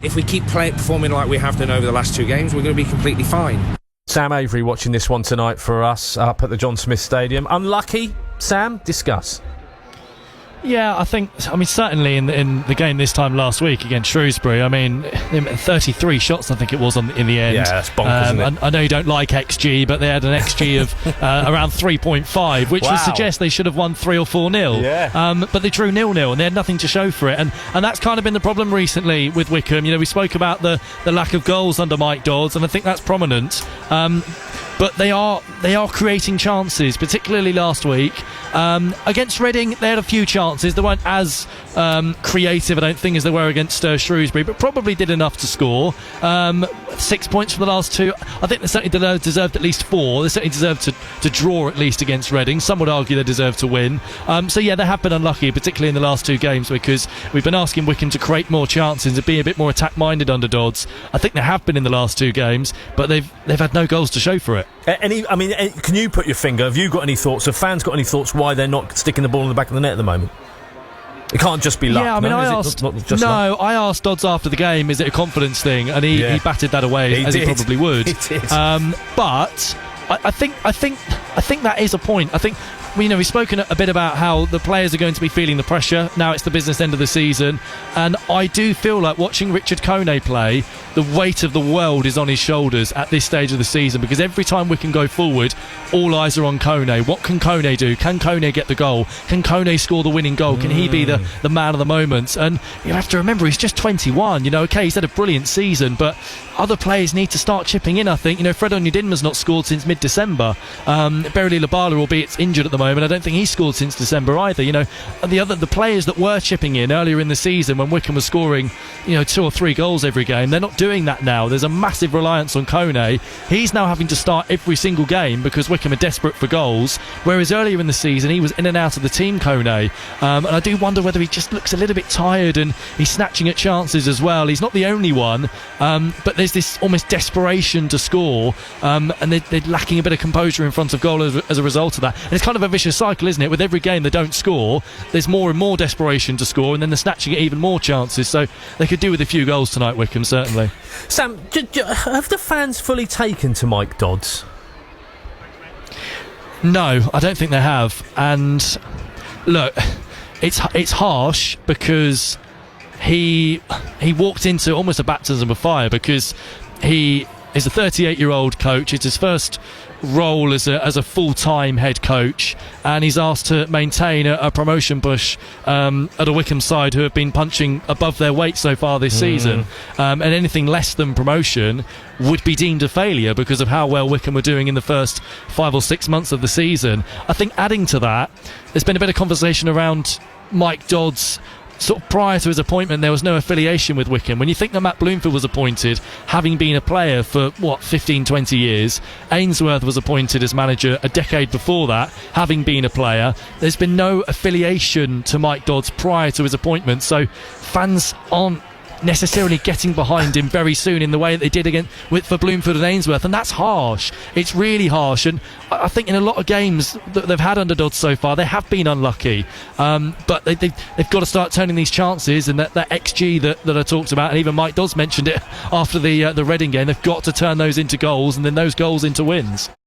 If we keep performing like we have done over the last 2 games, we're going to be completely fine. Sam Avery watching this one tonight for us up at the John Smith Stadium. Unlucky, Sam? Discuss. Yeah, I mean, certainly in the game this time last week against Shrewsbury, I mean, 33 shots I think it was in the end. Yeah, that's bonkers, isn't it? I know you don't like XG, but they had an XG of around 3.5, which would suggest they should have won 3 or 4-0. Yeah. But they drew 0-0 and they had nothing to show for it. And that's kind of been the problem recently with Wycombe. You know, we spoke about the lack of goals under Mike Dodds, and I think that's prominent. But they are creating chances, particularly last week. Against Reading, they had a few chances. They weren't as creative, I don't think, as they were against Shrewsbury, but probably did enough to score. 6 points from the last 2. I think they certainly deserved at least 4. They certainly deserved to draw at least against Reading. Some would argue they deserved to win. So yeah, they have been unlucky, particularly in the last 2 games, because we've been asking Wycombe to create more chances and be a bit more attack-minded under Dodds. I think they have been in the last 2 games, but they've had no goals to show for it. Can you put your finger? Have you got any thoughts? Have fans got any thoughts why they're not sticking the ball in the back of the net at the moment? It can't just be luck. Yeah, I mean, I asked Dodds after the game, is it a confidence thing? And he batted that away, as he probably would. He did. But I think that is a point. I think, we've spoken a bit about how the players are going to be feeling the pressure. Now it's the business end of the season, and I do feel like watching Richard Kone play, the weight of the world is on his shoulders at this stage of the season, because every time we can go forward, all eyes are on Kone. What can Kone do? Can Kone get the goal? Can Kone score the winning goal? Can he be the man of the moment? And you have to remember, he's just 21. Okay, he's had a brilliant season, but other players need to start chipping in, I think. Fred Onyedinma's not scored since mid-December. Berily Labala, albeit injured at the moment, I don't think he's scored since December either. The players that were chipping in earlier in the season when Wycombe was scoring 2 or 3 goals every game, they're not doing that now. There's a massive reliance on Kone. He's now having to start every single game because Wycombe are desperate for goals, whereas earlier in the season he was in and out of the team, Kone. And I do wonder whether he just looks a little bit tired, and he's snatching at chances as well. He's not the only one, but there's this almost desperation to score, and they're lacking a bit of composure in front of goal as a result of that. And it's kind of a vicious cycle, isn't it? With every game they don't score, there's more and more desperation to score, and then they're snatching at even more chances. So they could do with a few goals tonight, Wycombe, certainly. Sam, have the fans fully taken to Mike Dodds? No, I don't think they have. And look, it's harsh, because he walked into almost a baptism of fire, because he is a 38-year-old coach. It's his first role as a full-time head coach, and he's asked to maintain a promotion push at a Wycombe side who have been punching above their weight so far this season, and anything less than promotion would be deemed a failure because of how well Wycombe were doing in the first 5 or 6 months of the season. I think adding to that, there's been a bit of conversation around Mike Dodds. Sort of prior to his appointment, there was no affiliation with Wycombe. When you think that Matt Bloomfield was appointed, having been a player for 15, 20 years, Ainsworth was appointed as manager a decade before that, having been a player. There's been no affiliation to Mike Dodds prior to his appointment, so fans aren't necessarily getting behind him very soon in the way that they did again for Bloomfield and Ainsworth, and that's harsh. It's really harsh, and I think in a lot of games that they've had under Dodds so far, they have been unlucky, but they've got to start turning these chances, and that XG that I talked about, and even Mike Dodds mentioned it after the Reading game, they've got to turn those into goals, and then those goals into wins.